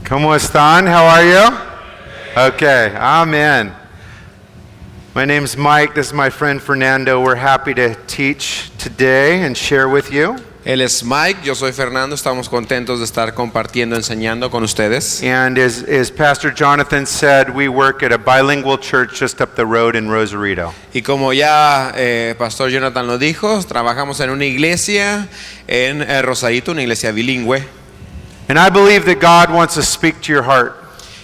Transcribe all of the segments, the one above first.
¿Cómo están? How are you? Okay, amen. My name's Mike. This is my friend Fernando. We're happy to teach today and share with you. Él es Mike, yo soy Fernando, estamos contentos de estar compartiendo, enseñando con ustedes. And as Pastor Jonathan said, we work at a bilingual church just up the road in Rosarito. Y como ya Pastor Jonathan lo dijo, trabajamos en una iglesia en Rosarito, una iglesia bilingüe. And I believe that God wants to speak to your heart.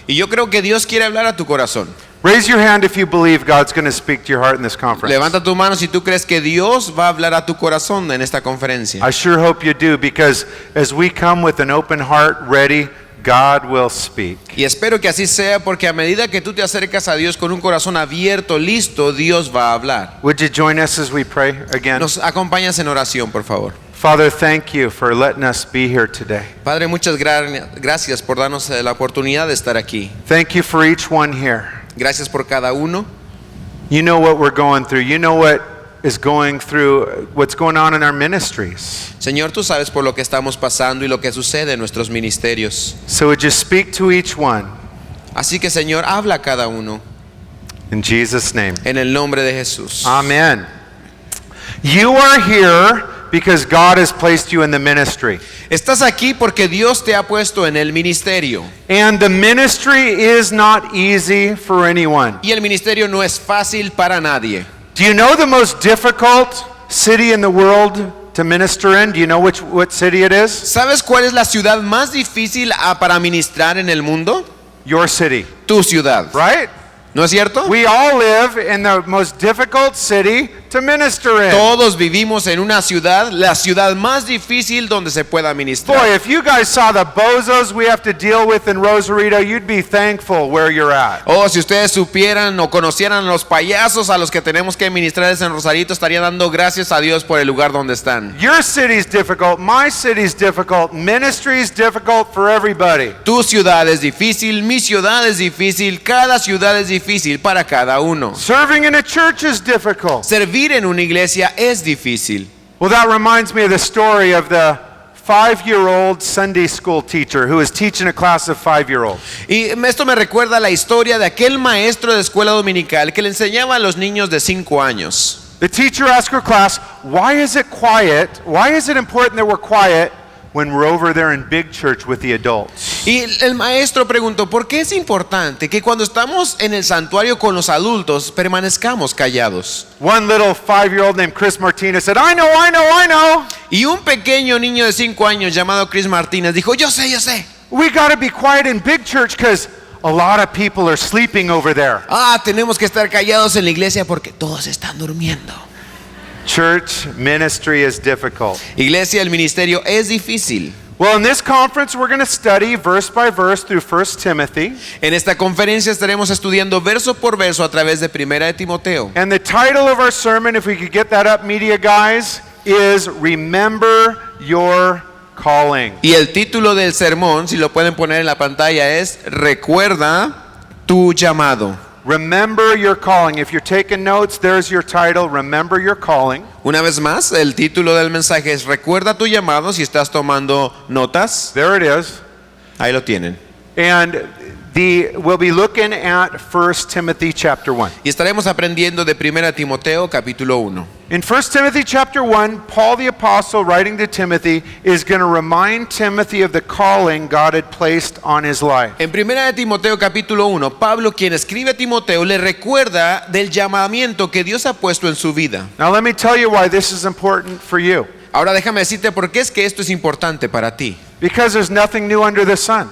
Y yo creo que Dios quiere hablar a tu corazón. Raise your hand if you believe God's going to speak to your heart in this conference. Levanta tu mano si tú crees que Dios va a hablar a tu corazón en esta conferencia. I sure hope you do, because as we come with an open heart ready, God will speak. Y espero que así sea, porque a medida que tú te acercas a Dios con un corazón abierto, listo, Dios va a hablar. Would you join us as we pray again? Nos acompañas en oración, por favor. Father, thank you for letting us be here today. Padre, muchas gracias por darnos la oportunidad de estar aquí. Thank you for each one here. Gracias por cada uno. You know what we're going through. You know what is going through, what's going on in our ministries. Señor, tú sabes por lo que estamos pasando y lo que sucede en nuestros ministerios. So would you speak to each one? Así que, Señor, habla a cada uno. In Jesus' name. En el nombre de Jesús. Amen. You are here because God has placed you in the ministry. Estás aquí porque Dios te ha puesto en el ministerio. And the ministry is not easy for anyone. Y el ministerio no es fácil para nadie. Do you know the most difficult city in the world to minister in? Do you know what city it is? ¿Sabes cuál es la ciudad más difícil para ministrar en el mundo? Your city, Tu ciudad. right? ¿No es cierto? We all live in the most difficult city to minister in. Todos vivimos en una ciudad, la ciudad más difícil donde se pueda ministrar. Boy, if you guys saw the bozos we have to deal with in Rosarito, you'd be thankful where you're at. Oh, si ustedes supieran o conocieran los payasos a los que tenemos que ministrar en Rosarito, estarían dando gracias a Dios por el lugar donde están. Your city's difficult, my city's difficult, ministry's difficult for everybody. Tu ciudad es difícil, mi ciudad es difícil, cada ciudad es difícil para cada uno. Serving in a church is difficult. Servir en una iglesia es difícil. Well, that reminds me of the story of the 5-year-old Sunday school teacher who was teaching a class of 5-year-olds. Y esto me recuerda la historia de aquel maestro de escuela dominical que le enseñaba a los niños de 5 años. The teacher asked her class, why is it quiet? Why is it important that we're quiet when we're over there in big church with the adults? Y el maestro preguntó, ¿por qué es importante que cuando estamos en el santuario con los adultos permanezcamos callados? One little 5-year-old named Chris Martinez said, I know. Y un pequeño niño de 5 años llamado Chris Martínez dijo, yo sé. We got to be quiet in big church because a lot of people are sleeping over there. Tenemos que estar callados en la iglesia porque todos están durmiendo. Church ministry is difficult. Iglesia, el ministerio es difícil. Well, in this conference, we're going to study verse by verse through 1 Timothy. En esta conferencia estaremos estudiando verso por verso a través de Primera de Timoteo. And the title of our sermon, if we could get that up, media guys, is Remember Your Calling. Y el título del sermón, si lo pueden poner en la pantalla, es Recuerda tu llamado. Remember your calling. If you're taking notes, there's your title, Remember Your Calling. Una vez más, el título del mensaje es Recuerda tu llamado. Si estás tomando notas, There it is. ahí lo tienen. And we'll be looking at 1 Timothy chapter 1. Y estaremos aprendiendo de 1 Timoteo capítulo 1. In 1 Timothy chapter 1, Paul the apostle writing to Timothy is going to remind Timothy of the calling God had placed on his life. En 1 Timoteo capítulo 1, Pablo, quien escribe a Timoteo, le recuerda del llamamiento que Dios ha puesto en su vida. Now let me tell you why this is important for you. Ahora déjame decirte por qué es que esto es importante para ti. Because there's nothing new under the sun.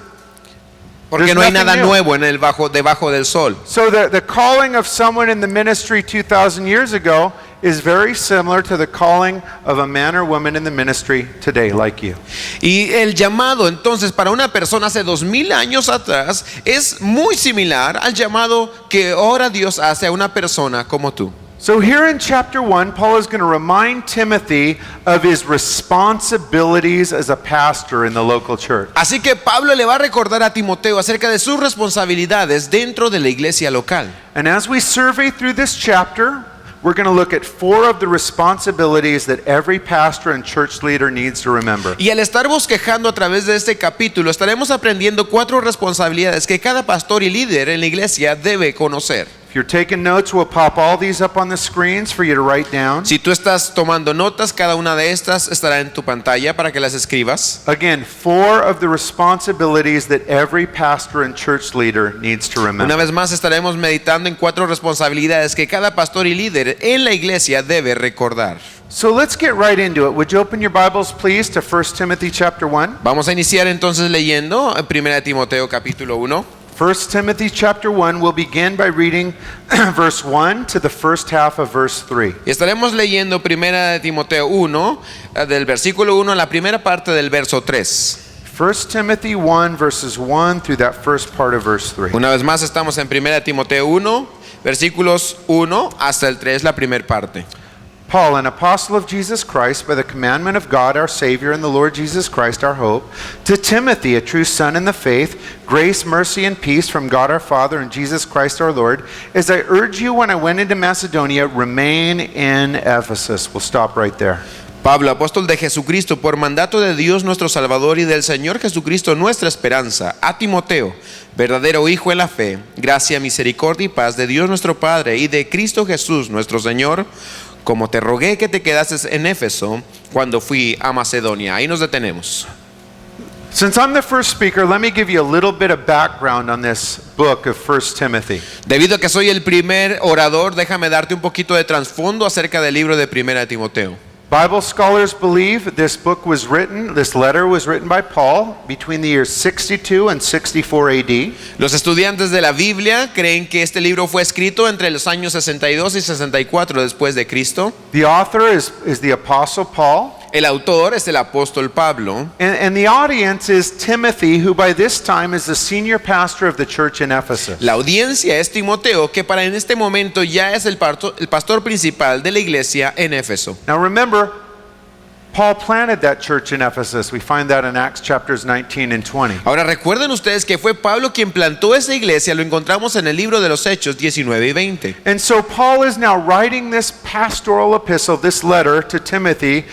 Porque There's no hay nothing nada new. nuevo en debajo del sol. So the calling of someone in the ministry 2,000 years ago is very similar to the calling of a man or woman in the ministry today, like you. Y el llamado entonces para una persona hace 2000 años atrás es muy similar al llamado que ahora Dios hace a una persona como tú. So here in chapter 1, Paul is going to remind Timothy of his responsibilities as a pastor in the local church. Así que Pablo le va a recordar a Timoteo acerca de sus responsabilidades dentro de la iglesia local. And as we survey through this chapter, we're going to look at 4 of the responsibilities that every pastor and church leader needs to remember. Y al estar bosquejando a través de este capítulo, estaremos aprendiendo 4 responsabilidades que cada pastor y líder en la iglesia debe conocer. If you're taking notes, we'll pop all these up on the screens for you to write down. Si tú estás tomando notas, cada una de estas estará en tu pantalla para que las escribas. Again, 4 of the responsibilities that every pastor and church leader needs to Una remember. vez más estaremos meditando en 4 responsabilidades que cada pastor y líder en la iglesia debe recordar. So let's get right into it. Would you open your Bibles, please, to 1 Timothy chapter 1? Vamos a iniciar entonces leyendo en 1 Timoteo capítulo 1. 1 Timothy chapter 1, we'll begin by reading verse 1 to the first half of verse 3. Y estaremos leyendo 1 Timoteo 1, del versículo 1 a la primera parte del verso 3. 1 Timothy 1, verses 1 through that first part of verse 3. Una vez más estamos en 1 Timoteo 1, versículos 1 hasta el 3, la primera parte. Paul, an apostle of Jesus Christ, by the commandment of God our Savior and the Lord Jesus Christ our hope, to Timothy, a true son in the faith, grace, mercy, and peace from God our Father and Jesus Christ our Lord, as I urge you when I went into Macedonia, remain in Ephesus. We'll stop right there. Pablo, apóstol de Jesucristo, por mandato de Dios nuestro Salvador y del Señor Jesucristo nuestra esperanza, a Timoteo, verdadero hijo en la fe, gracia, misericordia y paz de Dios nuestro Padre y de Cristo Jesús nuestro Señor, como te rogué que te quedases en Éfeso cuando fui a Macedonia. Ahí nos detenemos. Since I'm the first speaker, let me give you a little bit of background on this book of 1 Timothy. Debido a que soy el primer orador, déjame darte un poquito de trasfondo acerca del libro de 1 Timoteo. Bible scholars believe this letter was written by Paul between the years 62 and 64 AD. Los estudiantes de la Biblia creen que este libro fue escrito entre los años 62 y 64 después de Cristo. The author is the Apostle Paul. El autor es el apóstol Pablo. And the audience is Timothy, who by this time is the senior pastor of the church in Ephesus. La audiencia es Timoteo, que para en este momento ya es el pastor principal de la iglesia en Éfeso. Now remember, Paul planted that church in Ephesus. We find that in Acts chapters 19 and 20. Ahora recuerden ustedes que fue Pablo quien plantó esa iglesia, lo encontramos en el libro de los Hechos 19 y 20. And so Paul is now writing this pastoral epistle, this letter to Timothy,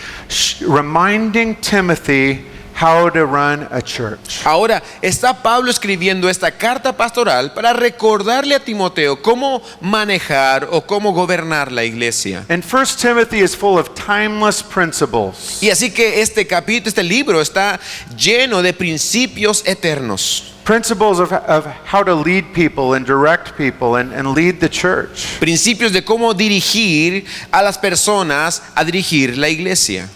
reminding Timothy how to run a church. Ahora está Pablo escribiendo esta carta pastoral para recordarle a Timoteo cómo manejar o cómo gobernar la iglesia. And 1 Timothy is full of timeless principles. Y así que este libro está lleno de principios eternos. Principles of how to lead people and direct people and lead the church. Principios de cómo dirigir a las personas a dirigir la iglesia.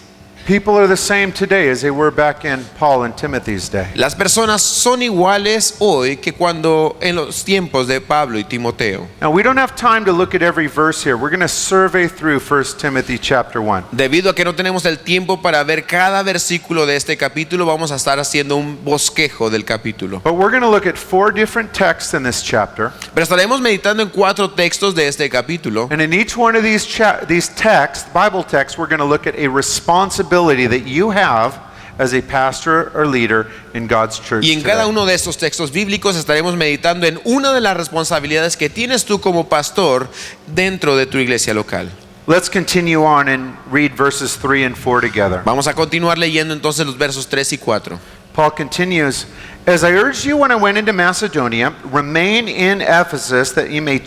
People are the same today as they were back in Paul and Timothy's day. Las personas son iguales hoy que cuando en los tiempos de Pablo y Timoteo. Now we don't have time to look at every verse here. We're going to survey through 1 Timothy chapter 1. Debido a que no tenemos el tiempo para ver cada versículo de este capítulo, vamos a estar haciendo un bosquejo del capítulo. But we're going to look at 4 different texts in this chapter. Pero estaremos meditando en 4 textos de este capítulo. And in each one of these texts, Bible texts, we're going to look at a responsibility that you have as a pastor or leader in God's church Y en cada today. uno de estos textos bíblicos estaremos meditando en una de las responsabilidades que tienes tú como pastor dentro de tu iglesia local. Let's continue on and read verses 3 and 4 together. Vamos a continuar leyendo entonces los versos 3 y 4. Paul continues, as I urged you when I went into Macedonia, remain in Ephesus that you may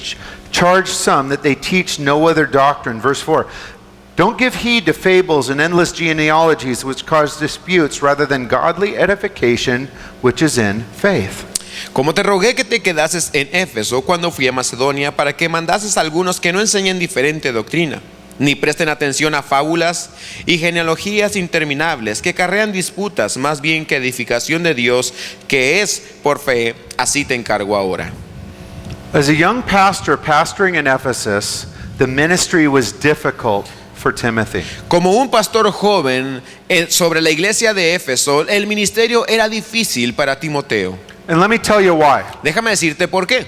charge some that they teach no other doctrine. Verse 4. Don't give heed to fables and endless genealogies which cause disputes rather than godly edification which is in faith. Como te rogué que te quedases en Éfeso cuando fui a Macedonia para que mandases a algunos que no enseñen diferente doctrina, ni presten atención a fábulas y genealogías interminables que acarrean disputas más bien que edificación de Dios que es por fe, así te encargo ahora. As a young pastor pastoring in Ephesus, the ministry was difficult for Timothy. Como un pastor joven sobre la iglesia de Éfeso, el ministerio era difícil para Timoteo. And let me tell you why. Déjame decirte por qué.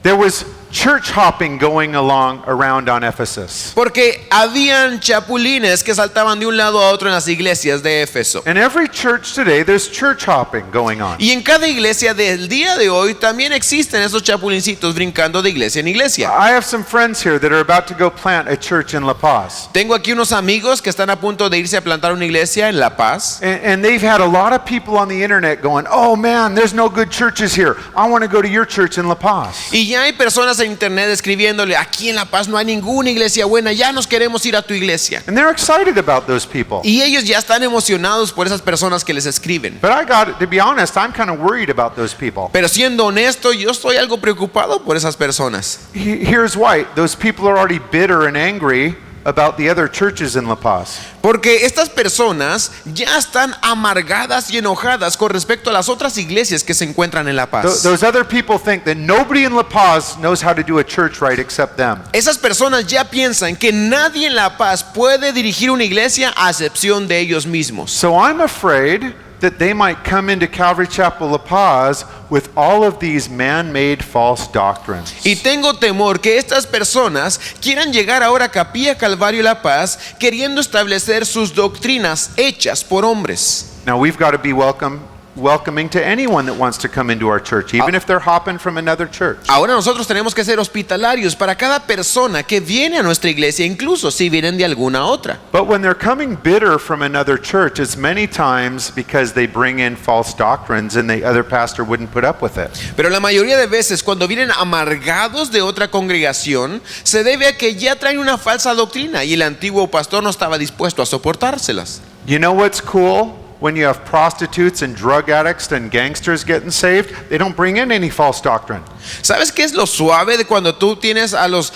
There was church hopping going along around on Ephesus. Porque habían chapulines que saltaban de un lado a otro en las iglesias de Éfeso. In every church today, there's church hopping going on. Y en cada iglesia del día de hoy también existen esos chapulincitos brincando de iglesia en iglesia. I have some friends here that are about to go plant a church in La Paz. Tengo aquí unos amigos que están a punto de irse a plantar una iglesia en La Paz. And they've had a lot of people on the internet going, oh man, there's no good churches here. I want to go to your church in La Paz. Y ya hay personas en internet escribiéndole, aquí en La Paz no hay ninguna iglesia buena, ya nos queremos ir a tu iglesia. And they're excited about those people. Y ellos ya están emocionados por esas personas que les escriben. But I got to be honest, I'm kind of worried about those people. Pero siendo honesto, yo estoy algo preocupado por esas personas. Here's why. Those people are already bitter and angry about the other churches in La Paz. Porque estas personas ya están amargadas y enojadas con respecto a las otras iglesias que se encuentran en La Paz. Those other people think that nobody in La Paz knows how to do a church right except them. Esas personas ya piensan que nadie en La Paz puede dirigir una iglesia a excepción de ellos mismos. So I'm afraid that they might come into Calvary Chapel La Paz with all of these man-made false doctrines. Y tengo temor que estas personas quieran llegar ahora a Capilla Calvario La Paz queriendo establecer sus doctrinas hechas por hombres. Now we've got to be welcoming to anyone that wants to come into our church, even if they're hopping from another church. Ahora nosotros tenemos que ser hospitalarios para cada persona que viene a nuestra iglesia, incluso si vienen de alguna otra. But when they're coming bitter from another church, it's many times because they bring in false doctrines and the other pastor wouldn't put up with it. Pero la mayoría de veces cuando vienen amargados de otra congregación, se debe a que ya traen una falsa doctrina y el antiguo pastor no estaba dispuesto a soportárselas. You know what's cool? When you have prostitutes and drug addicts and gangsters getting saved, they don't bring in any false doctrine. ¿Sabes qué es lo suave de cuando tú tienes a los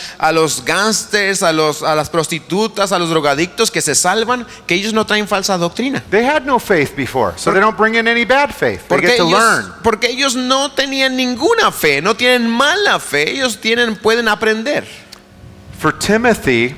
gángsters, a las prostitutas, a los drogadictos que se salvan, que ellos no traen falsa doctrina? They had no faith before, so they don't bring in any bad faith. They get to learn. Porque ellos no tenían ninguna fe, no tienen mala fe, ellos pueden aprender. For Timothy,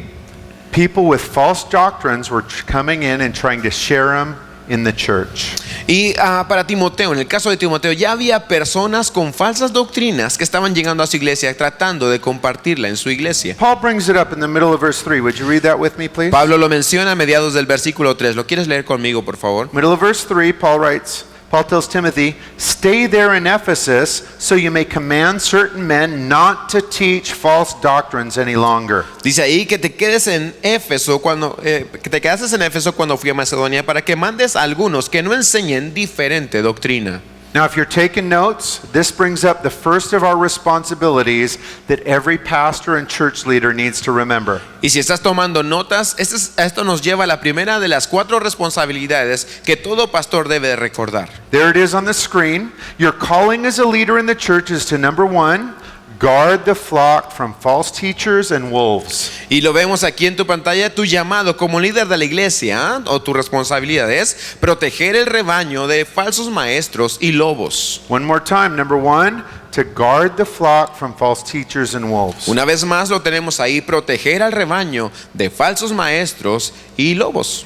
people with false doctrines were coming in and trying to share them in the church. Y para Timoteo, en el caso de Timoteo, ya había personas con falsas doctrinas que estaban llegando a su iglesia tratando de compartirla en su iglesia. Paul brings it up in the middle of verse 3. Would you read that with me, please? Pablo lo menciona a mediados del versículo 3. ¿Lo quieres leer conmigo, por favor? Middle of verse 3, Paul tells Timothy, stay there in Ephesus so you may command certain men not to teach false doctrines any longer. Dice ahí que te quedes en Éfeso que te quedaste en Éfeso cuando fui a Macedonia para que mandes a algunos que no enseñen diferente doctrina. Now, if you're taking notes, this brings up the first of our responsibilities that every pastor and church leader needs to remember. Y si estás tomando notas, esto nos lleva a la primera de las 4 responsabilidades que todo pastor debe de recordar. There it is on the screen. Your calling as a leader in the church is to, number 1, guard the flock from false teachers and wolves. Y lo vemos aquí en tu pantalla. Tu llamado como líder de la iglesia, o tu responsabilidad es proteger el rebaño de falsos maestros y lobos. One more time. Number 1, to guard the flock from false teachers and wolves. Una vez más lo tenemos ahí, proteger al rebaño de falsos maestros y lobos.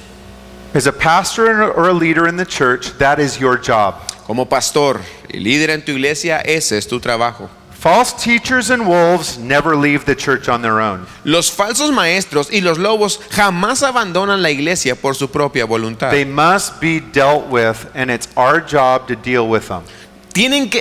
As a pastor or a leader in the church, that is your job. Como pastor y líder en tu iglesia, ese es tu trabajo. False teachers and wolves never leave the church on their own. Los falsos maestros y los lobos jamás abandonan la iglesia por su propia voluntad. They must be dealt with, and it's our job to deal with them.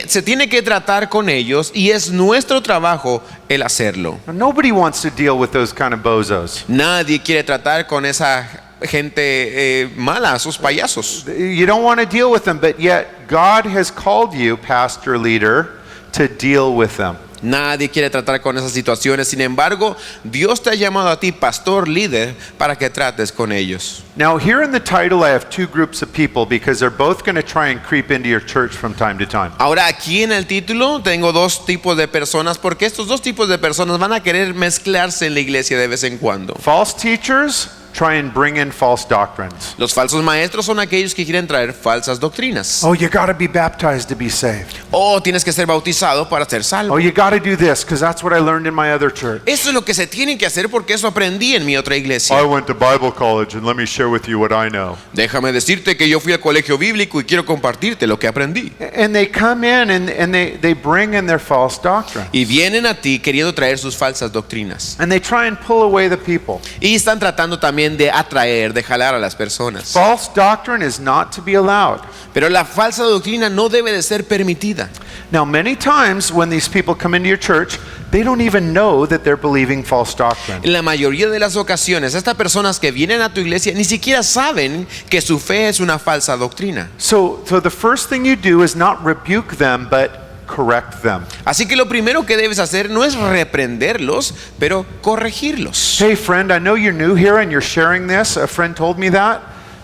Se tiene que tratar con ellos y es nuestro trabajo el hacerlo. Nobody wants to deal with those kind of bozos. Nadie quiere tratar con esa gente mala, esos payasos. You don't want to deal with them, but yet God has called you, pastor, leader, to deal with them. Nadie quiere tratar con esas situaciones. Sin embargo, Dios te ha llamado a ti, pastor, líder, para que trates con ellos. Now, here in the title, I have 2 groups of people because they're both going to try and creep into your church from time to time. Ahora aquí en el título tengo 2 tipos de personas, porque estos 2 tipos de personas van a querer mezclarse en la iglesia de vez en cuando. False teachers try and bring in false doctrines. Los falsos maestros son aquellos que quieren traer falsas doctrinas. Oh, you got to be baptized to be saved. Oh, tienes que ser bautizado para ser salvo. Oh, you got to do this because that's what I learned in my other church. Eso es lo que se tiene que hacer porque eso aprendí en mi otra iglesia. I went to Bible college and let me share with you what I know. Déjame decirte que yo fui al colegio bíblico y quiero compartirte lo que aprendí. And they come in and they bring in their false doctrine. Y vienen a ti queriendo traer sus falsas doctrinas. And they try and pull away the people. Y están tratando también de atraer, de jalar a las personas. False doctrine is not to be allowed. Pero la falsa doctrina no debe de ser permitida. Now, many times when these people come into your church, they don't even know that they're believing false doctrine. En la mayoría de las ocasiones, estas personas que vienen a tu iglesia ni siquiera saben que su fe es una falsa doctrina. So the first thing you do is not rebuke them, but correct them. Así que lo primero que debes hacer no es reprenderlos, pero corregirlos. Hey friend, I know you're new here and you're sharing this. A friend told me that,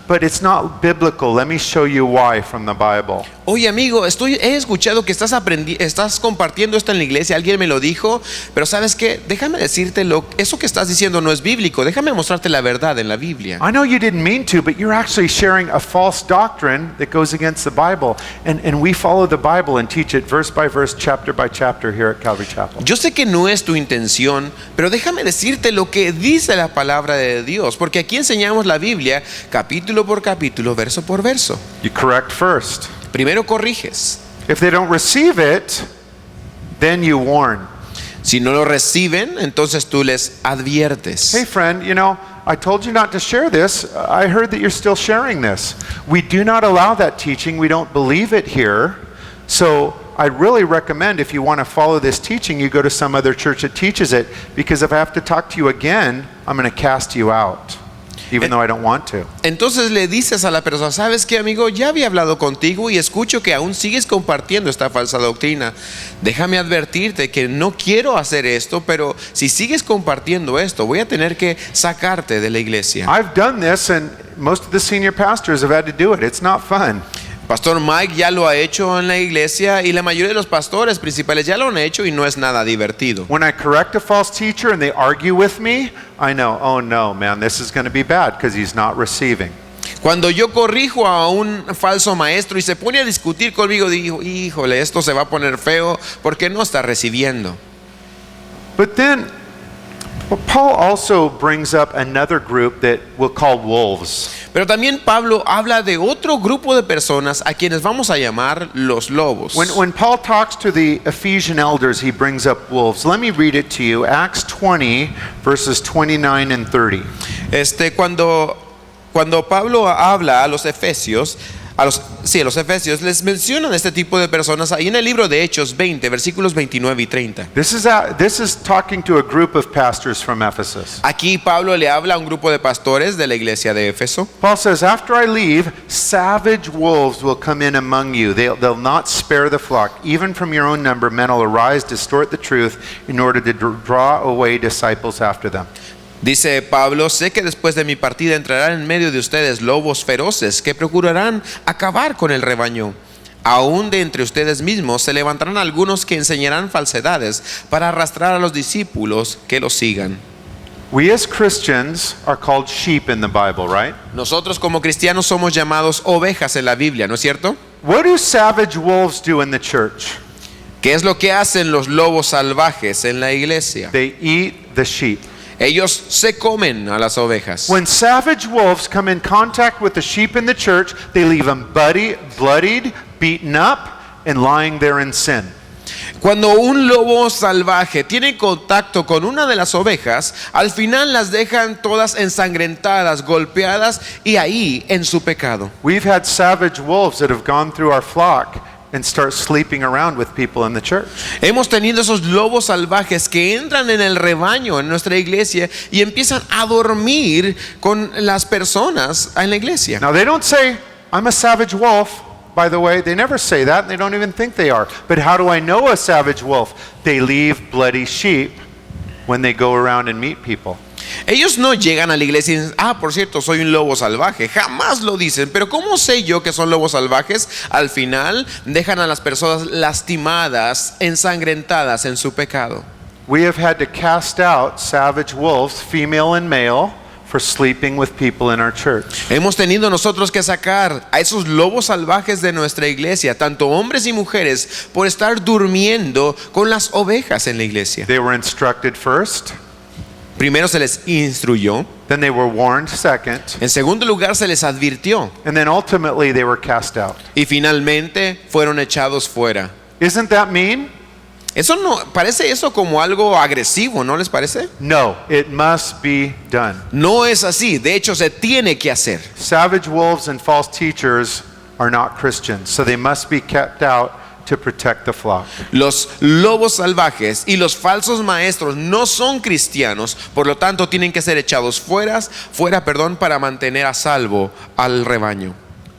but it's not biblical. Let me show you why from the Bible. Oye amigo, he escuchado que estás compartiendo esto en la iglesia, alguien me lo dijo, pero ¿sabes qué? Déjame decirte, eso que estás diciendo no es bíblico, déjame mostrarte la verdad en la Biblia. I know you didn't mean to, but you're actually sharing a false doctrine that goes against the Bible. And we follow the Bible and teach it verse by verse, chapter by chapter here at Calvary Chapel. Yo sé que no es tu intención, pero déjame decirte lo que dice la palabra de Dios, porque aquí enseñamos la Biblia capítulo por capítulo, verso por verso. You correct first. Primero corriges. If they don't receive it, then you warn. Si no lo reciben, entonces tú les adviertes. Hey friend, you know, I told you not to share this. I heard that you're still sharing this. We do not allow that teaching. We don't believe it here. So I really recommend if you want to follow this teaching, you go to some other church that teaches it, because if I have to talk to you again, I'm going to cast you out, even though I don't want to. Entonces le dices a la persona, ¿sabes qué, amigo? Ya había hablado contigo y escucho que aún sigues compartiendo esta falsa doctrina. Déjame advertirte que no quiero hacer esto, pero si sigues compartiendo esto, voy a tener que sacarte de la iglesia. I've done this, and most of the senior pastors have had to do it. It's not fun. Pastor Mike ya lo ha hecho en la iglesia y la mayoría de los pastores principales ya lo han hecho y no es nada divertido. When I correct a false teacher and they argue with me, I know, oh no, man, this is going to be bad because he's not receiving. Cuando yo corrijo a un falso maestro y se pone a discutir conmigo, digo, híjole, esto se va a poner feo porque no está recibiendo. But then, Paul also brings up another group that we'll call wolves. Pero también Pablo habla de otro grupo de personas a quienes vamos a llamar los lobos. When Paul talks to the Ephesian elders, he brings up wolves. Let me read it to you. Acts 20, verses 29 and 30. Cuando Pablo habla a los efesios, a los efesios les mencionan este tipo de personas ahí en el libro de Hechos 20, versículos 29 y 30. This is talking to a group of pastors from Ephesus. Aquí Pablo le habla a un grupo de pastores de la iglesia de Éfeso. Paul says, after I leave, savage wolves will come in among you. They'll not spare the flock. Even from your own number, men will arise, distort the truth in order to draw away disciples after them. Dice Pablo, sé que después de mi partida entrarán en medio de ustedes lobos feroces que procurarán acabar con el rebaño. Aún de entre ustedes mismos se levantarán algunos que enseñarán falsedades para arrastrar a los discípulos que los sigan. We as Christians are called sheep in the Bible, right? Nosotros como cristianos somos llamados ovejas en la Biblia, ¿no es cierto? What do savage wolves do in the church? ¿Qué es lo que hacen los lobos salvajes en la iglesia? They eat the sheep. Ellos se comen a las ovejas. When savage wolves come in contact with the sheep in the church, they leave them bloodied, beaten up, and lying there in sin. Cuando un lobo salvaje tiene contacto con una de las ovejas, al final las dejan todas ensangrentadas, golpeadas y ahí en su pecado. We've had savage wolves that have gone through our flock and start sleeping around with people in the church. Hemos tenido esos lobos salvajes que entran en el rebaño en nuestra iglesia y empiezan a dormir con las personas en la iglesia. Now they don't say, I'm a savage wolf. By the way, they never say that, and they don't even think they are. But how do I know a savage wolf? They leave bloody sheep when they go around and meet people. Ellos no llegan a la iglesia y dicen, por cierto, soy un lobo salvaje. Jamás lo dicen. Pero ¿cómo sé yo que son lobos salvajes? Al final dejan a las personas lastimadas, ensangrentadas en su pecado. We have had to cast out savage wolves, female and male, for sleeping with people in our church. Hemos tenido nosotros que sacar a esos lobos salvajes de nuestra iglesia, tanto hombres y mujeres, por estar durmiendo con las ovejas en la iglesia. They were instructed first, Primero se les instruyó, then they were warned second, en segundo lugar se les advirtió and then ultimately they were cast out. y finalmente fueron echados fuera. Isn't that mean? Eso no parece eso como algo agresivo, ¿no les parece? No, it must be done. No es así, de hecho se tiene que hacer. Savage wolves and false teachers are not Christians, so they must be kept out to protect the flock. Los lobos salvajes y los falsos maestros no son cristianos, por lo tanto tienen que ser echados fuera, para mantener a salvo al rebaño.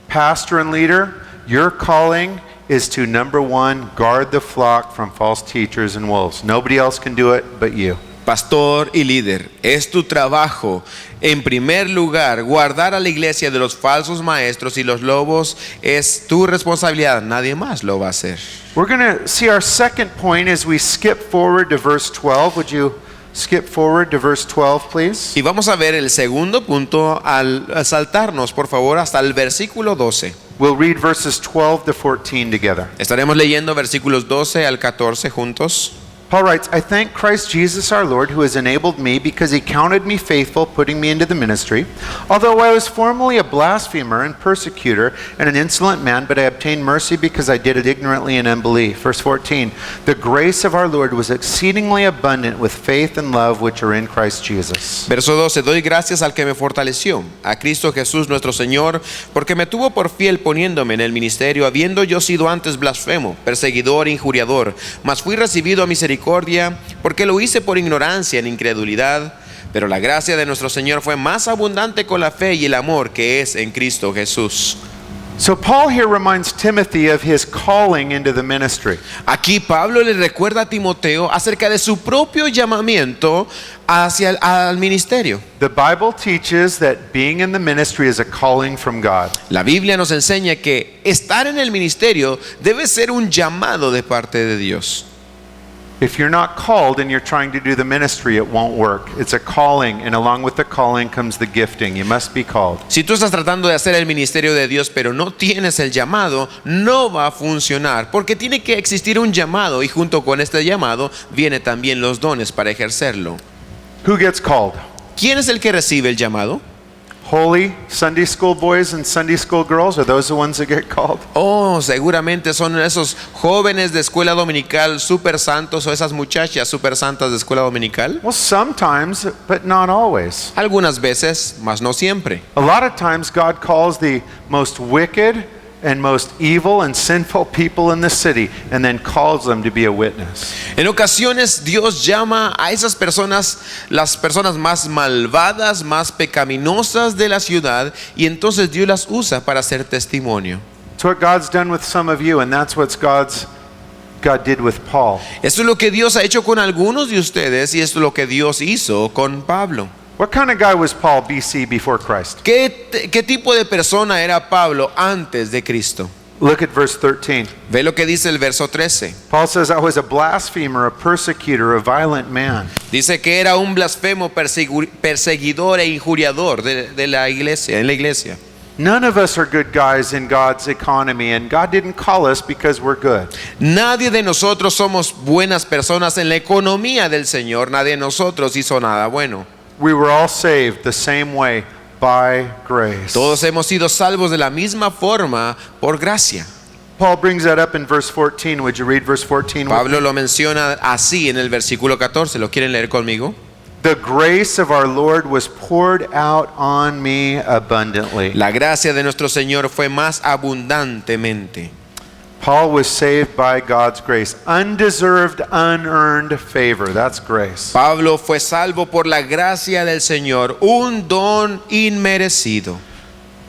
Pastor and leader, your calling is to, number one, guard the flock from false teachers and wolves. Nobody else can do it but you. Pastor y líder, es tu trabajo, en primer lugar, guardar a la iglesia de los falsos maestros y los lobos. Es tu responsabilidad, nadie más lo va a hacer. We're going to see our second point as we skip forward to verse 12. Would you skip forward to verse 12, please? Y vamos a ver el segundo punto al saltarnos, por favor, hasta el versículo 12. We'll read verses 12 to 14 together. Estaremos leyendo versículos 12 al 14 juntos. Paul writes, I thank Christ Jesus our Lord, who has enabled me, because he counted me faithful, putting me into the ministry. Although I was formerly a blasphemer and persecutor and an insolent man, but I obtained mercy because I did it ignorantly in unbelief. Verse 14, the grace of our Lord was exceedingly abundant with faith and love which are in Christ Jesus. Verso 12, doy gracias al que me fortaleció, a Cristo Jesús nuestro Señor, porque me tuvo por fiel poniéndome en el ministerio, habiendo yo sido antes blasfemo, perseguidor e injuriador, mas fui recibido a misericordia, porque lo hice por ignorancia en incredulidad, pero la gracia de nuestro Señor fue más abundante con la fe y el amor que es en Cristo Jesús. So Paul here reminds Timothy of his calling into the ministry. Aquí Pablo le recuerda a Timoteo acerca de su propio llamamiento al ministerio. The Bible teaches that being in the ministry is a calling from God. La Biblia nos enseña que estar en el ministerio debe ser un llamado de parte de Dios. If you're not called and you're trying to do the ministry, it won't work. It's a calling, and along with the calling comes the gifting. You must be called. Si tú estás tratando de hacer el ministerio de Dios, pero no tienes el llamado, no va a funcionar, porque tiene que existir un llamado, y junto con este llamado vienen también los dones para ejercerlo. Who gets called? ¿Quién es el que recibe el llamado? Holy Sunday school boys and Sunday school girls, are those the ones that get called? Oh, seguramente son esos jóvenes de escuela dominical super santos, o esas muchachas super santas de escuela dominical. Well, sometimes, but not always. Algunas veces, mas no siempre. A lot of times God calls the most wicked and most evil and sinful people in the city and then calls them to be a witness. En ocasiones Dios llama a esas personas, las personas más malvadas, más pecaminosas de la ciudad, y entonces Dios las usa para hacer testimonio. It's what God's done with some of you, and that's what God did with Paul. Esto es lo que Dios ha hecho con algunos de ustedes, y esto es lo que Dios hizo con Pablo. What kind of guy was Paul BC before Christ? ¿Qué tipo de persona era Pablo antes de Cristo? Look at verse 13. Ve lo que dice el verso 13. Paul says, I was a blasphemer, a persecutor, a violent man. Dice que era un blasfemo, perseguidor e injuriador de la iglesia, en la iglesia. None of us are good guys in God's economy, and God didn't call us because we're good. Nadie de nosotros somos buenas personas en la economía del Señor. Nadie de nosotros hizo nada bueno. We were all saved the same way, by grace. Todos hemos sido salvos de la misma forma por gracia. Paul brings that up in verse 14. Would you read verse 14? Pablo lo menciona así en el versículo 14. ¿Lo quieren leer conmigo? The grace of our Lord was poured out on me abundantly. La gracia de nuestro Señor fue más abundantemente. Paul was saved by God's grace. Undeserved, unearned favor. That's grace. Pablo fue salvo por la gracia del Señor, un don inmerecido.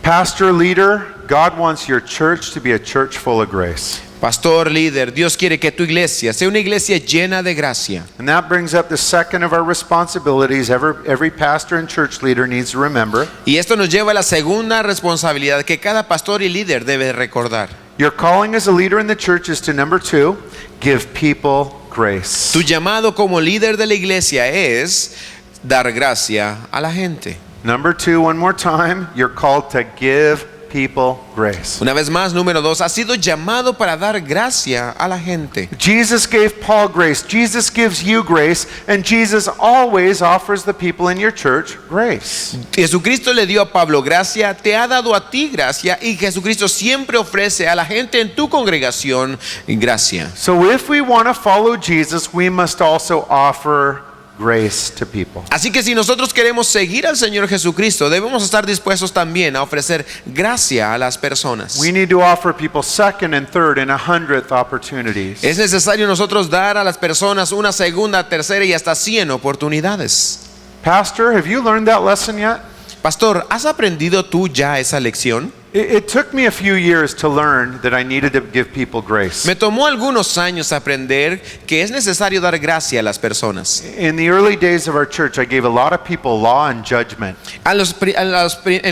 Pastor, leader, God wants your church to be a church full of grace. Pastor, líder, Dios quiere que tu iglesia sea una iglesia llena de gracia. And that brings up the second of our responsibilities every pastor and church leader needs to remember. Y esto nos lleva a la segunda responsabilidad que cada pastor y líder debe recordar. Your calling as a leader in the church is to, number 2, give people grace. Tu llamado como líder de la iglesia es dar gracia a la gente. Number 2, one more time, you're called to give people grace. Una vez más, número 2, has sido llamado para dar gracia a la gente. Jesus gave Paul grace, Jesus gives you grace, and Jesus always offers the people in your church grace. Jesucristo le dio a Pablo gracia, te ha dado a ti gracia, y Jesucristo siempre ofrece a la gente en tu congregación gracia. So if we want to follow Jesus, we must also offer grace to people. Así que si nosotros queremos seguir al Señor Jesucristo, debemos estar dispuestos también a ofrecer gracia a las personas. We need to offer people second and third and 100th opportunities. Es necesario nosotros dar a las personas una segunda, tercera y hasta 100 oportunidades. Pastor, have you learned that lesson yet? Pastor, ¿has aprendido tú ya esa lección? It took me a few years to learn that I needed to give people grace. Me tomó algunos años aprender que es necesario dar gracia a las personas. In the early days of our church, I gave a lot of people law and judgment. En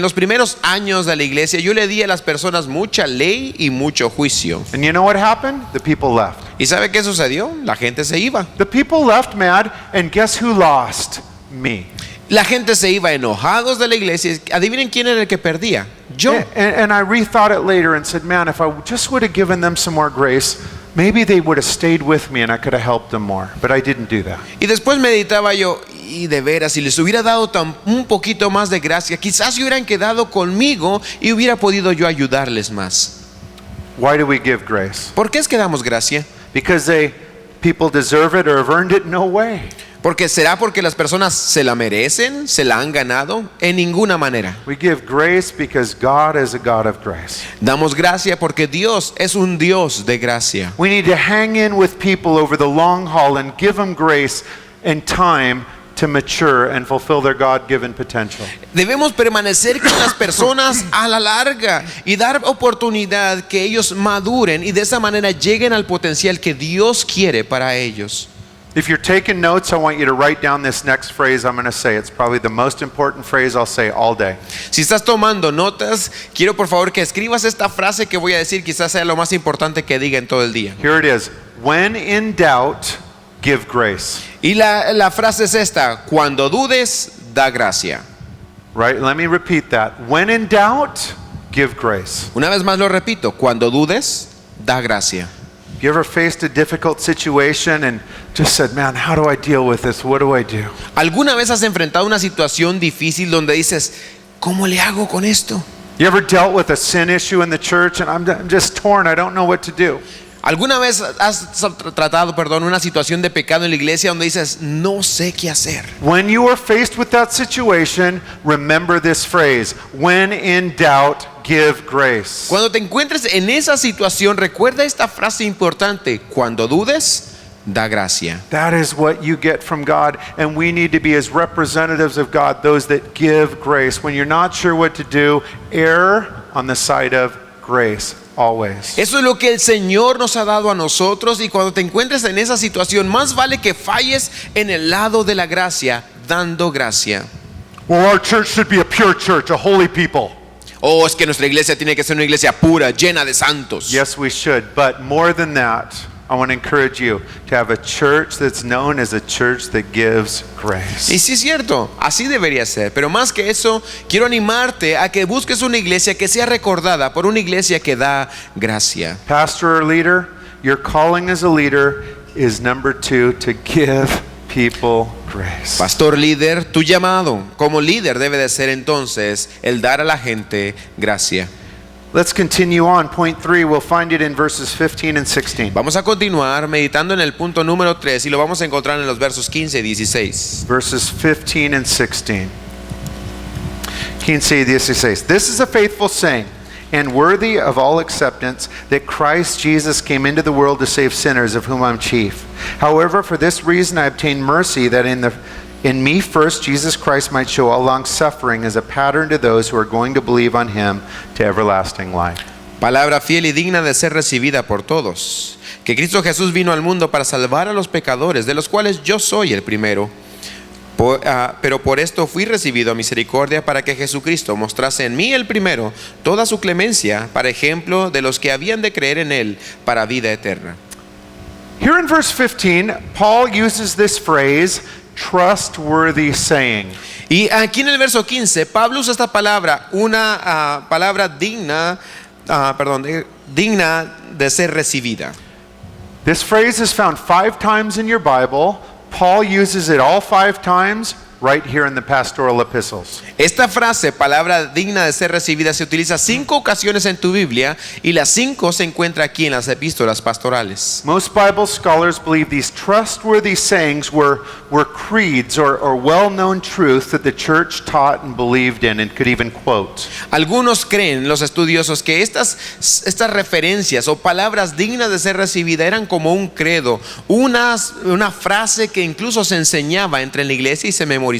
los primeros años de la iglesia yo le di a las personas mucha ley y mucho juicio. And you know what happened? The people left. ¿Y sabe qué sucedió? La gente se iba. The people left mad, and guess who lost? Me. La gente se iba enojados de la iglesia. Adivinen quién era el que perdía. Yo. And I rethought it later and said, man, if I just would have given them some more grace, maybe they would have stayed with me and I could have helped them more. But I didn't do that. Y después meditaba yo, y de veras, si les hubiera dado un poquito más de gracia, quizás se hubieran quedado conmigo y hubiera podido yo ayudarles más. Why do we give grace? ¿Por qué es que damos gracia? Because people deserve it or have earned it? No way. ¿Será porque las personas se la merecen? ¿Se la han ganado? En ninguna manera. We give grace because God is a God of grace. Damos gracia porque Dios es un Dios de gracia. We need to hang in with people over the long haul and give them grace and time to mature and fulfill their God-given potential. Debemos permanecer con las personas a la larga y dar oportunidad que ellos maduren y de esa manera lleguen al potencial que Dios quiere para ellos. If you're taking notes, I want you to write down this next phrase I'm going to say. It's probably the most important phrase I'll say all day. Si estás tomando notas, quiero por favor que escribas esta frase que voy a decir, quizás sea lo más importante que diga en todo el día. Here it is. When in doubt, give grace. Y la frase es esta: cuando dudes, da gracia. Right? Let me repeat that. When in doubt, give grace. Una vez más lo repito: cuando dudes, da gracia. You ever faced a difficult situation and just said, man, how do I deal with this? What do I do? ¿Alguna vez has enfrentado una situación difícil donde dices, ¿cómo le hago con esto? You ever dealt with a sin issue in the church and I'm just torn, I don't know what to do? ¿Alguna vez has tratado, una situación de pecado en la iglesia donde dices, no sé qué hacer? When you are faced with that situation, remember this phrase, when in doubt, give grace. Cuando te encuentres en esa situación, recuerda esta frase importante: cuando dudes, da gracia. That is what you get from God, and we need to be as representatives of God, those that give grace. When you're not sure what to do, err on the side of grace. Always. Eso es lo que el Señor nos ha dado a nosotros, y cuando te encuentres en esa situación, más vale que falles en el lado de la gracia, dando gracia. Well, our church should be a pure church, a holy people. Oh, es que nuestra iglesia tiene que ser una iglesia pura, llena de santos. Yes, we should, but more than that, I want to encourage you to have a church that's known as a church that gives grace. Y sí es cierto, así debería ser, pero más que eso, quiero animarte a que busques una iglesia que sea recordada por una iglesia que da gracia. Pastor or leader, your calling as a leader is number 2, to give people grace. Pastor, líder, tu llamado como líder debe de ser entonces el dar a la gente gracia. Let's continue on. Point 3, we'll find it in verses 15 and 16. Vamos a continuar meditando en el punto número 3 y lo vamos a encontrar en los versos 15 y 16. Verses 15 and 16. 15 y 16. This is a faithful saying and worthy of all acceptance, that Christ Jesus came into the world to save sinners, of whom I'm chief. However, for this reason I obtained mercy, that in me first Jesus Christ might show all long suffering as a pattern to those who are going to believe on him to everlasting life. Palabra fiel y digna de ser recibida por todos, que Cristo Jesús vino al mundo para salvar a los pecadores, de los cuales yo soy el primero. Pero por esto fui recibido a misericordia, para que Jesucristo mostrase en mí el primero toda su clemencia, para ejemplo de los que habían de creer en él para vida eterna. Here in verse 15, Paul uses this phrase, trustworthy saying. Y aquí en el verso 15, Pablo usa esta palabra, una palabra digna, digna de ser recibida. This phrase is found 5 times in your Bible. Paul uses it all 5 times right here in the pastoral epistles. Esta frase, palabra digna de ser recibida, se utiliza 5 ocasiones en tu Biblia y las 5 se encuentra aquí en las epístolas pastorales. Most Bible scholars believe these trustworthy sayings were creeds or well-known truths that the church taught and believed in and could even quote. Algunos creen, los estudiosos, que estas referencias o palabras dignas de ser recibida eran como un credo, una frase que incluso se enseñaba entre la iglesia y se memorizaba.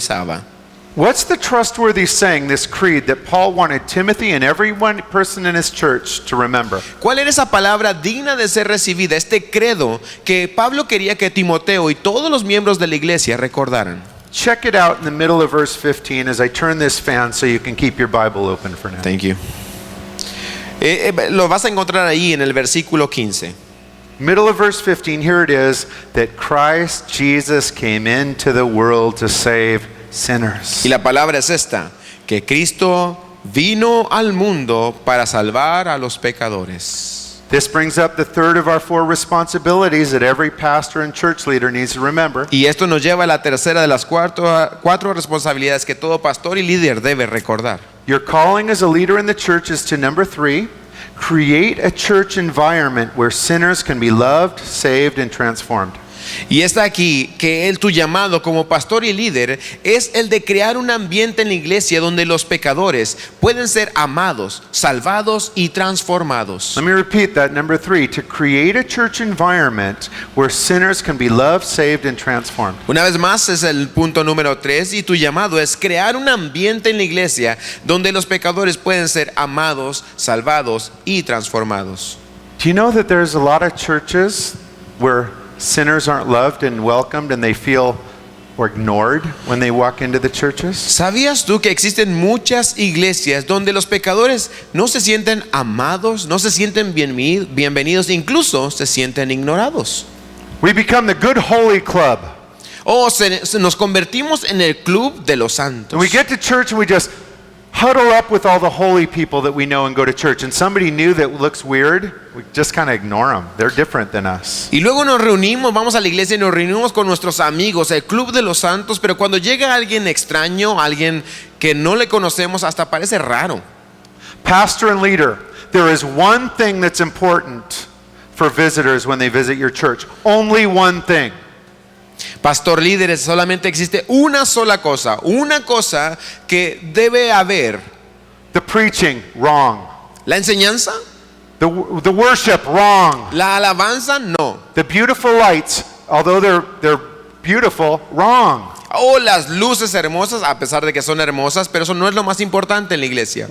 What's the trustworthy saying, this creed, that Paul wanted Timothy and every one person in his church to remember? ¿Cuál era esa palabra digna de ser recibida, este credo que Pablo quería que Timoteo y todos los miembros de la iglesia recordaran? Check it out in the middle of verse 15 as I turn this fan so you can keep your Bible open for now. Thank you. Lo vas a encontrar ahí en el versículo 15. Middle of verse 15, here it is, that Christ Jesus came into the world to save sinners. Y la palabra es esta, que Cristo vino al mundo para salvar a los pecadores. This brings up the third of our 4 responsibilities that every pastor and church leader needs to remember. Y esto nos lleva a la tercera de las 4 responsabilidades que todo pastor y líder debe recordar. Your calling as a leader in the church is to, number 3, create a church environment where sinners can be loved, saved, and transformed. Y está aquí que tu llamado como pastor y líder es el de crear un ambiente en la iglesia donde los pecadores pueden ser amados, salvados y transformados. Let me repeat that, number 3, to create a church environment where sinners can be loved, saved, and transformed. Una vez más es el punto número 3 y tu llamado es crear un ambiente en la iglesia donde los pecadores pueden ser amados, salvados y transformados. Do you know that there's a lot of churches where sinners aren't loved and welcomed and they feel ignored when they walk into the churches? ¿Sabías tú que existen muchas iglesias donde los pecadores no se sienten amados, no se sienten bienvenidos, incluso se sienten ignorados? We become the good holy club. Nos convertimos en el club de los santos. And we get to church and we just huddle up with all the holy people that we know and go to church. And somebody new that looks weird, we just kind of ignore them. They're different than us. Y luego nos reunimos, vamos a la iglesia y nos reunimos con nuestros amigos, el club de los santos, pero cuando llega alguien extraño, alguien que no le conocemos, hasta parece raro. Pastor and leader, there is one thing that's important for visitors when they visit your church. Only one thing. Pastor, líderes, solamente existe una sola cosa que debe haber. The preaching, wrong. La enseñanza, The worship, wrong. la alabanza, no. The beautiful lights, although they're beautiful, wrong. O las luces hermosas, a pesar de que son hermosas, pero eso no es lo más importante en la iglesia.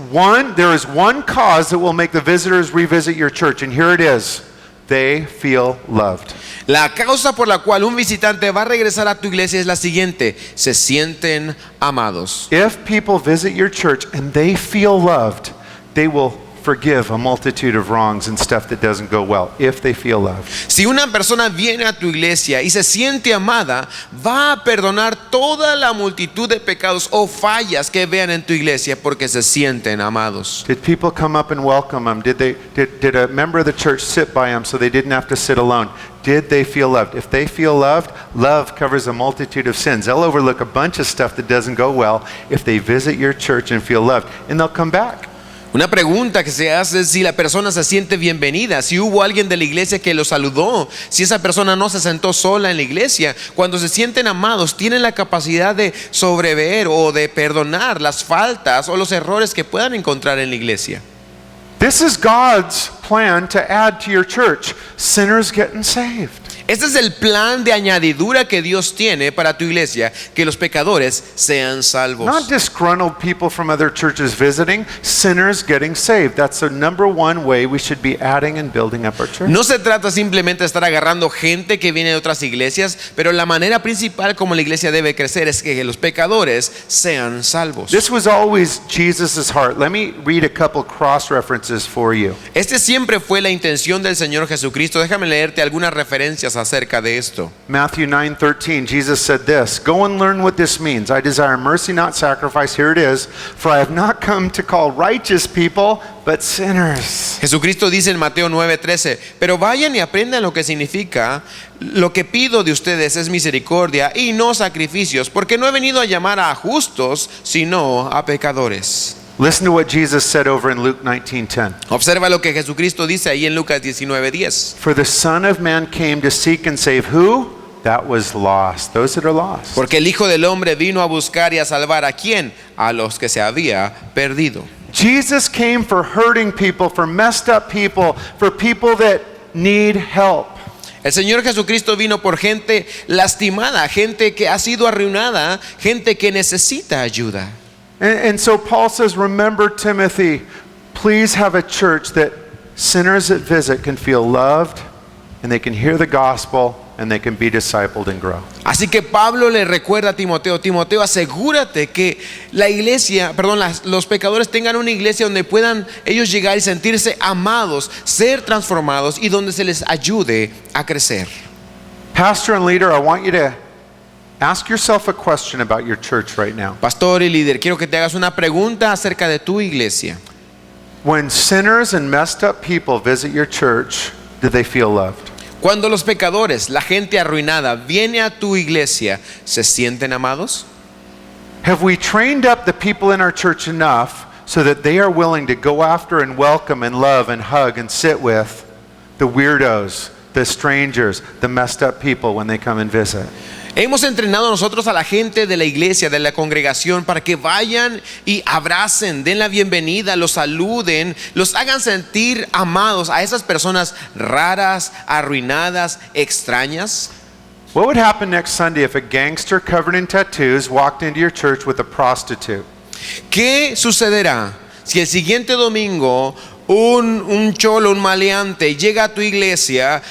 There is one cause that will make the visitors revisit your church, and here it is. They feel loved. La causa por la cual un visitante va a regresar a tu iglesia es la siguiente: se sienten amados. If people visit your church and they feel loved, they will forgive a multitude of wrongs and stuff that doesn't go well, if they feel loved. Si una persona viene a tu iglesia y se siente amada, va a perdonar toda la multitud de pecados o fallas que vean en tu iglesia porque se sienten amados. Did people come up and welcome them? Did a member of the church sit by them so they didn't have to sit alone? Did they feel loved? If they feel loved, love covers a multitude of sins. They'll overlook a bunch of stuff that doesn't go well if they visit your church and feel loved, and they'll come back. Una pregunta que se hace es si la persona se siente bienvenida, si hubo alguien de la iglesia que lo saludó, si esa persona no se sentó sola en la iglesia. Cuando se sienten amados, tienen la capacidad de sobrever o de perdonar las faltas o los errores que puedan encontrar en la iglesia. This is God's plan to add to your church, sinners getting saved. Este es el plan de añadidura que Dios tiene para tu iglesia, que los pecadores sean salvos. Not disgruntled people from other churches visiting, sinners getting saved. That's the number one way we should be adding and building up our church. No se trata simplemente de estar agarrando gente que viene de otras iglesias, pero la manera principal como la iglesia debe crecer es que los pecadores sean salvos. This was always Jesus' heart. Let me read a couple cross references for you. Este siempre fue la intención del Señor Jesucristo. Déjame leerte algunas referencias acerca de esto. Matthew 9:13, Jesus said this, "Go and learn what this means. I desire mercy, not sacrifice." Here it is, "For I have not come to call righteous people, but sinners." Jesucristo dice en Mateo 9:13, pero vayan y aprendan lo que significa: lo que pido de ustedes es misericordia y no sacrificios, porque no he venido a llamar a justos, sino a pecadores. Listen to what Jesus said over in Luke 19:10. Observa lo que Jesucristo dice ahí en Lucas 19:10. "For the Son of Man came to seek and save" who? That was lost. Those that are lost. Porque el Hijo del Hombre vino a buscar y a salvar ¿a quién? A los que se había perdido. Jesus came for hurting people, for messed up people, for people that need help. El Señor Jesucristo vino por gente lastimada, gente que ha sido arruinada, gente que necesita ayuda. And so Paul says, remember, Timothy, please have a church that sinners that visit can feel loved and they can hear the gospel and they can be discipled and grow. Así que Pablo le recuerda a Timoteo, Timoteo, asegúrate que la iglesia, los pecadores tengan una iglesia donde puedan ellos llegar y sentirse amados, ser transformados y donde se les ayude a crecer. Pastor and leader, I want you to ask yourself a question about your church right now. Pastor y líder, quiero que te hagas una pregunta acerca de tu iglesia. When sinners and messed up people visit your church, do they feel loved? Cuando los pecadores, la gente arruinada, viene a tu iglesia, ¿se sienten amados? Have we trained up the people in our church enough so that they are willing to go after and welcome and love and hug and sit with the weirdos, the strangers, the messed up people when they come and visit? Hemos entrenado nosotros a la gente de la iglesia, de la congregación, para que vayan y abracen, den la bienvenida, los saluden, los hagan sentir amados a esas personas raras, arruinadas, extrañas. What would happen next Sunday if a gangster covered in tattoos walked into your church with a prostitute? ¿Qué sucederá si el siguiente domingo un cholo, un maleante llega a tu iglesia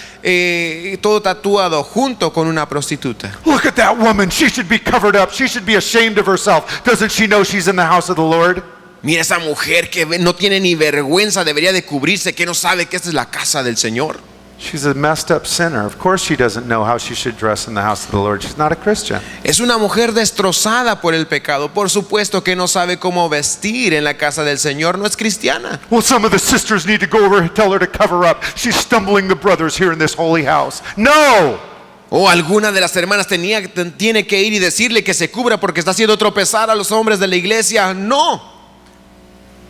todo tatuado junto con una prostituta? Look at that woman. She should be covered up. She should be ashamed of herself. Doesn't she know she's in the house of the Lord? Mira esa mujer que no tiene ni vergüenza, debería de cubrirse, que no sabe que esta es la casa del Señor. She's a messed up sinner. Of course she doesn't know how she should dress in the house of the Lord. She's not a Christian. Es una mujer destrozada por el pecado. Por supuesto que no sabe cómo vestir en la casa del Señor. No es cristiana. Well, some of the sisters need to go over and tell her to cover up. She's stumbling the brothers here in this holy house. No! O alguna de las hermanas tiene que ir y decirle que se cubra porque está haciendo tropezar a los hombres de la iglesia. No.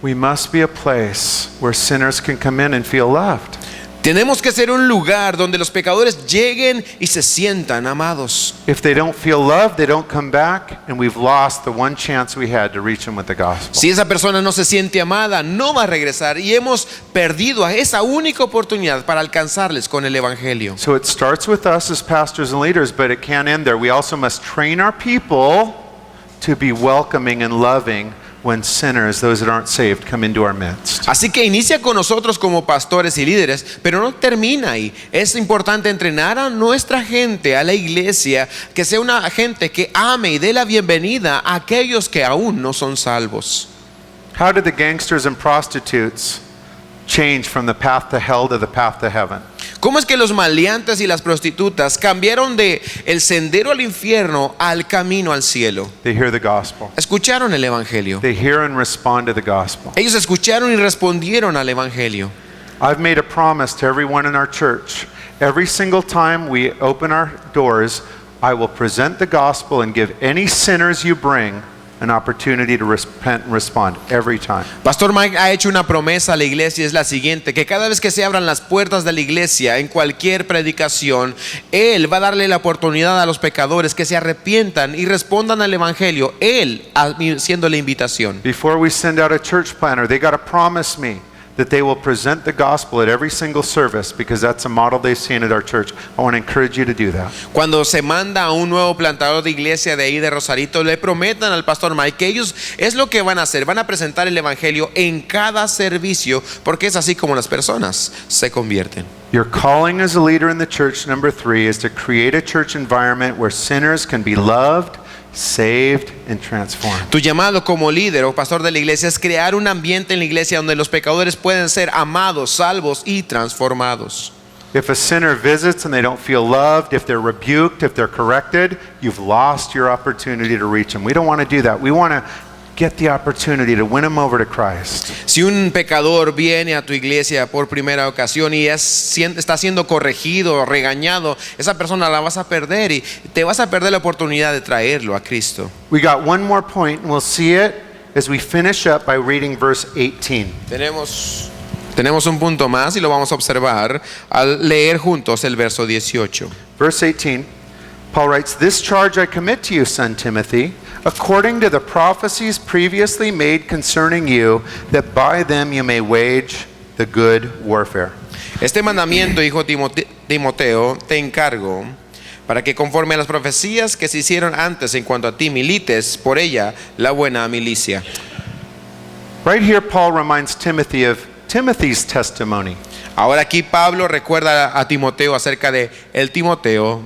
We must be a place where sinners can come in and feel loved. Tenemos que ser un lugar donde los pecadores lleguen y se sientan amados. If they don't feel loved, they don't come back, and we've lost the one chance we had to reach them with the gospel. Si esa persona no se siente amada, no va a regresar y hemos perdido a esa única oportunidad para alcanzarles con el evangelio. So it starts with us as pastors and leaders, but it can't end there. We also must train our people to be welcoming and loving when sinners, those that aren't saved, come into our midst. Así que inicia con nosotros como pastores y líderes, pero no termina ahí. Es importante entrenar a nuestra gente, a la iglesia, que sea una gente que ame y dé la bienvenida a aquellos que aún no son salvos. How did the gangsters and prostitutes change from the path to hell to the path to heaven? ¿Cómo es que los maleantes y las prostitutas cambiaron de el sendero al infierno al camino al cielo? They hear the gospel. Escucharon el evangelio. They hear and respond to the gospel. Ellos escucharon y respondieron al evangelio. I've made a promise to everyone in our church. Every single time we open our doors, I will present the gospel and give any sinners you bring an opportunity to repent and respond every time. Pastor Mike ha hecho una promesa a la iglesia, es la siguiente: que cada vez que se abran las puertas de la iglesia en cualquier predicación, él va a darle la oportunidad a los pecadores que se arrepientan y respondan al evangelio, él haciendo la invitación. Before we send out a church planner, they got to promise me that they will present the gospel at every single service, because that's a model they've seen at our church. I want to encourage you to do that. Cuando se manda a un nuevo plantador de iglesia de ahí de Rosarito, le prometan al pastor Mike que ellos es lo que van a hacer, van a presentar el evangelio en cada servicio, porque es así como las personas se convierten. Your calling as a leader in the church, number 3, is to create a church environment where sinners can be loved, saved and transformed. Tu llamado como líder o pastor de la iglesia es crear un ambiente en la iglesia donde los pecadores pueden ser amados, salvos y transformados. If a sinner visits and they don't feel loved, if they're rebuked, if they're corrected, you've lost your opportunity to reach them. We don't want to do that. We want to get the opportunity to win them over to Christ. Si un pecador viene a tu iglesia por primera ocasión y está siendo corregido, regañado, esa persona la vas a perder y te vas a perder la oportunidad de traerlo a Cristo. We got one more point, and we'll see it as we finish up by reading verse 18. Tenemos un punto más y lo vamos a observar al leer juntos el verso 18. Verse 18, Paul writes, "This charge I commit to you, son Timothy, according to the prophecies previously made concerning you, that by them you may wage the good warfare." Este mandamiento, hijo Timoteo, te encargo para que conforme a las profecías que se hicieron antes en cuanto a ti milites por ella la buena milicia. Right here, Paul reminds Timothy of Timothy's testimony. Ahora aquí Pablo recuerda a Timoteo acerca de el testimonio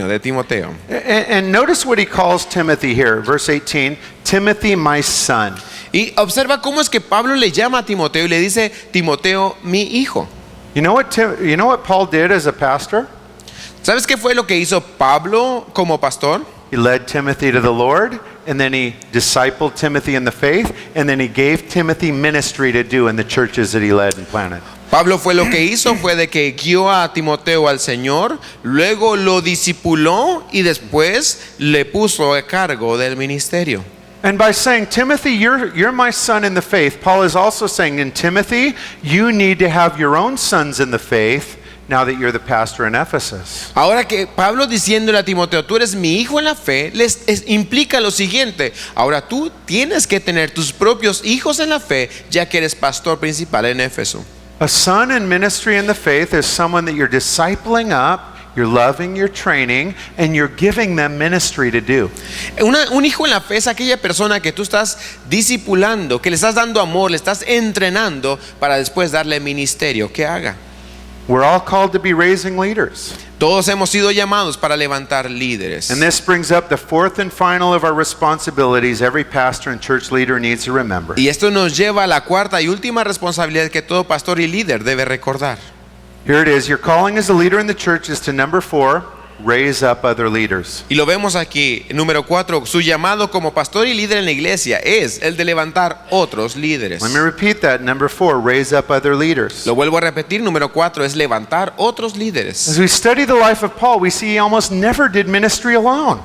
de Timoteo. And notice what he calls Timothy here, verse 18, Timothy, my son. Y observa cómo es que Pablo le llama a Timoteo y le dice, Timoteo, mi hijo. You know what Paul did as a pastor? ¿Sabes qué fue lo que hizo Pablo como pastor? He led Timothy to the Lord, and then he discipled Timothy in the faith, and then he gave Timothy ministry to do in the churches that he led and planted. Pablo fue lo que hizo fue de que guió a Timoteo al Señor, luego lo discipuló y después le puso a cargo del ministerio. And by saying, Timothy, you're my son in the faith, Paul is also saying, in Timothy, you need to have your own sons in the faith now that you're the pastor in Ephesus. Ahora que Pablo diciéndole a Timoteo, tú eres mi hijo en la fe, implica lo siguiente. Ahora tú tienes que tener tus propios hijos en la fe, ya que eres pastor principal en Éfeso. A son in ministry in the faith is someone that you're discipling up, you're loving, you're training, and you're giving them ministry to do. Un hijo en la fe es aquella persona que tú estás discipulando, que le estás dando amor, le estás entrenando para después darle ministerio que haga. We're all called to be raising leaders. Todos hemos sido llamados para levantar líderes. And this brings up the fourth and final of our responsibilities every pastor and church leader needs to remember. Y esto nos lleva a la cuarta y última responsabilidad que todo pastor y líder debe recordar. Here it is. Your calling as a leader in the church is to, number 4, raise up other leaders. Y lo vemos aquí, número 4, su llamado como pastor y líder en la iglesia es el de levantar otros líderes. Let me repeat that. Number 4, raise up other leaders. Lo vuelvo a repetir, número 4 es levantar otros líderes. As we study the life of Paul, we see he almost never did ministry alone.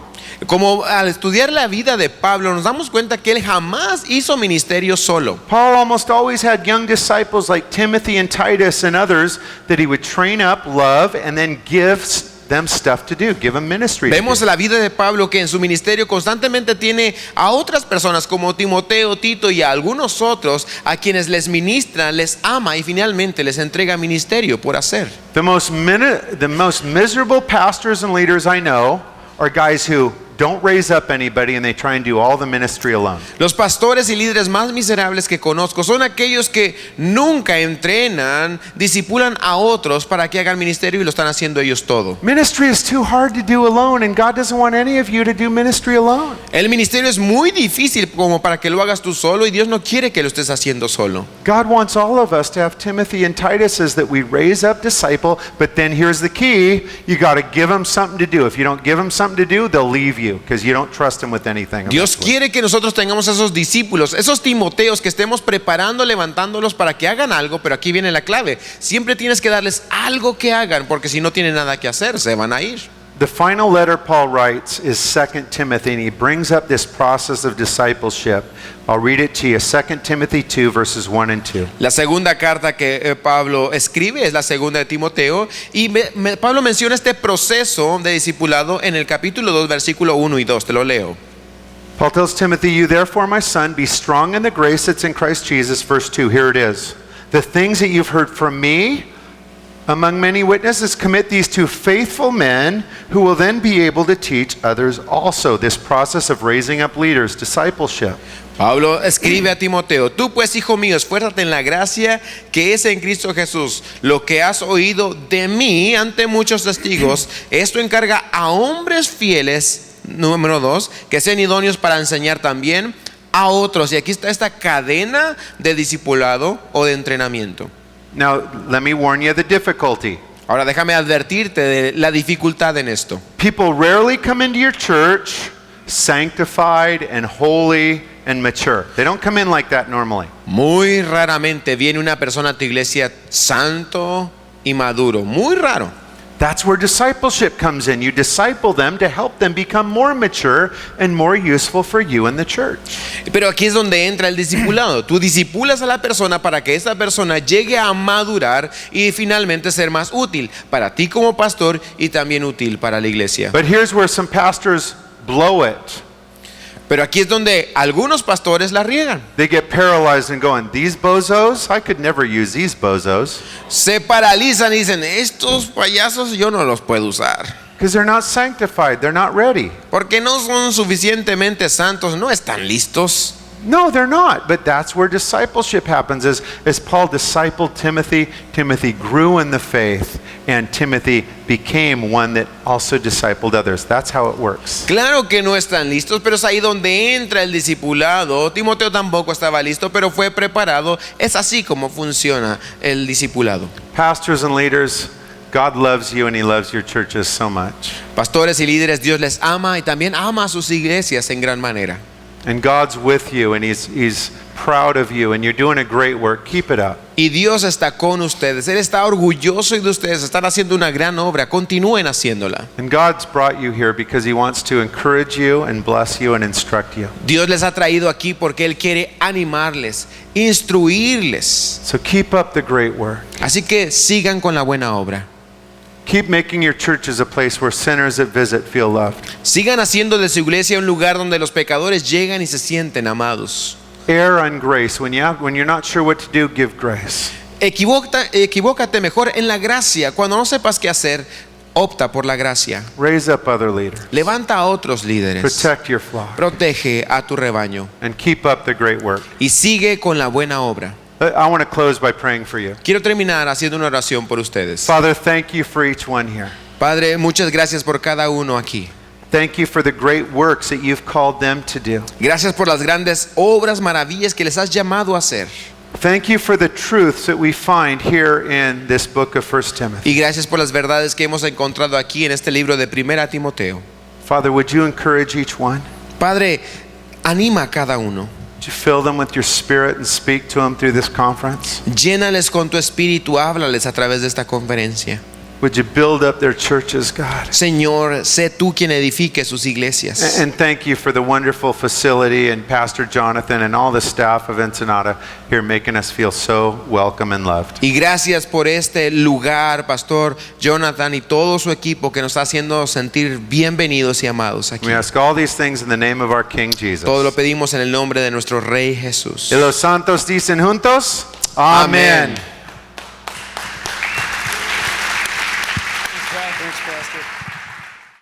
Como al estudiar la vida de Pablo nos damos cuenta que él jamás hizo ministerio solo. Paul almost always had young disciples like Timothy and Titus and others that he would train up, love, and then give them stuff to do, give them ministry. Vemos la vida de Pablo que en su ministerio constantemente tiene a otras personas como Timoteo, Tito y a algunos otros a quienes les ministra, les ama y finalmente les entrega ministerio por hacer. The most miserable pastors and leaders I know are guys who don't raise up anybody and they try and do all the ministry alone. Los pastores y líderes más miserables que conozco son aquellos que nunca entrenan, discipulan a otros para que hagan ministerio y lo están haciendo ellos todo. Ministry is too hard to do alone, and God doesn't want any of you to do ministry alone. El ministerio es muy difícil como para que lo hagas tú solo y Dios no quiere que lo estés haciendo solo. God wants all of us to have Timothy and Titus as that we raise up, disciple, but then here's the key, you got to give them something to do. If you don't give them something to do, they'll leave you because you don't trust them with anything. Dios quiere que nosotros tengamos esos discípulos, esos Timoteos que estemos preparando, levantándolos para que hagan algo, pero aquí viene la clave. Siempre tienes que darles algo que hagan, porque si no tienen nada que hacer, se van a ir. The final letter Paul writes is 2 Timothy, and he brings up this process of discipleship. I'll read it to you, 2 Timothy 2, verses 1 and 2. La segunda carta que Pablo escribe es la segunda de Timoteo, y Pablo menciona este proceso de discipulado en el capítulo 2, versículo 1 y 2, te lo leo. Paul tells Timothy, you therefore, my son, be strong in the grace that's in Christ Jesus. Verse 2, here it is. The things that you've heard from me among many witnesses, commit these to faithful men who will then be able to teach others also. This process of raising up leaders, discipleship. Pablo escribe a Timoteo, tú pues, hijo mío, esfuérzate en la gracia que es en Cristo Jesús. Lo que has oído de mí ante muchos testigos, esto encarga a hombres fieles, número 2, que sean idóneos para enseñar también a otros. Y aquí está esta cadena de discipulado o de entrenamiento. Now, let me warn you of the difficulty. Ahora déjame advertirte de la dificultad en esto. People rarely come into your church sanctified and holy and mature. They don't come in like that normally. Muy raramente viene una persona a tu iglesia santo y maduro. Muy raro. That's where discipleship comes in. You disciple them to help them become more mature and more useful for you in the church. Pero aquí es donde entra el discipulado. Tú discipulas a la persona para que esta persona llegue a madurar y finalmente ser más útil para ti como pastor y también útil para la iglesia. But here's where some pastors blow it. Pero aquí es donde algunos pastores la riegan. They get paralyzed and going, these bozos? I could never use these bozos. Se paralizan y dicen, estos payasos yo no los puedo usar. Because they're not sanctified. They're not ready. Porque no son suficientemente santos, no están listos. No, they're not. But that's where discipleship happens. As Paul discipled Timothy, Timothy grew in the faith, and Timothy became one that also discipled others. That's how it works. Claro que no están listos, pero es ahí donde entra el discipulado. Timoteo tampoco estaba listo, pero fue preparado. Es así como funciona el discipulado. Pastors and leaders, God loves you and He loves your churches so much. Pastores y líderes, Dios les ama y también ama a sus iglesias en gran manera. And God's with you and He's proud of you and you're doing a great work. Keep it up. Y Dios está con ustedes. Él está orgulloso de ustedes. Están haciendo una gran obra. Continúen haciéndola. And God's brought you here because He wants to encourage you and bless you and instruct you. Dios les ha traído aquí porque Él quiere animarles, instruirles. So keep up the great work. Así que sigan con la buena obra. Keep making your churches a place where sinners that visit feel loved. Sigan haciendo de su iglesia un lugar donde los pecadores llegan y se sienten amados. Err on grace. When you're not sure what to do, give grace. Equivócate mejor en la gracia. Cuando no sepas qué hacer, opta por la gracia. Raise up other leaders. Levanta a otros líderes. Protect your flock. Protege a tu rebaño. And keep up the great work. Y sigue con la buena obra. I want to close by praying for you. Quiero terminar haciendo una oración por ustedes. Father, thank you for each one here. Padre, muchas gracias por cada uno aquí. Thank you for the great works that you've called them to do. Gracias por las grandes obras, maravillas que les has llamado a hacer. Thank you for the truths that we find here in this book of 1 Timothy. Y gracias por las verdades que hemos encontrado aquí en este libro de 1 Timoteo. Father, would you encourage each one? Padre, anima a cada uno. Would you fill them with your spirit and speak to them through this conference? Llénales con tu espíritu, háblales a través de esta conferencia. Would you build up their churches, God? Señor, sé tú quien edifique sus iglesias. And thank you for the wonderful facility and Pastor Jonathan and all the staff of Ensenada here making us feel so welcome and loved. Y gracias por este lugar, Pastor Jonathan y todo su equipo que nos está haciendo sentir bienvenidos y amados aquí. We ask all these things in the name of our King Jesus. Todo lo pedimos en el nombre de nuestro Rey Jesús. Y los santos dicen juntos, Amén. Amén. Thanks, Pastor.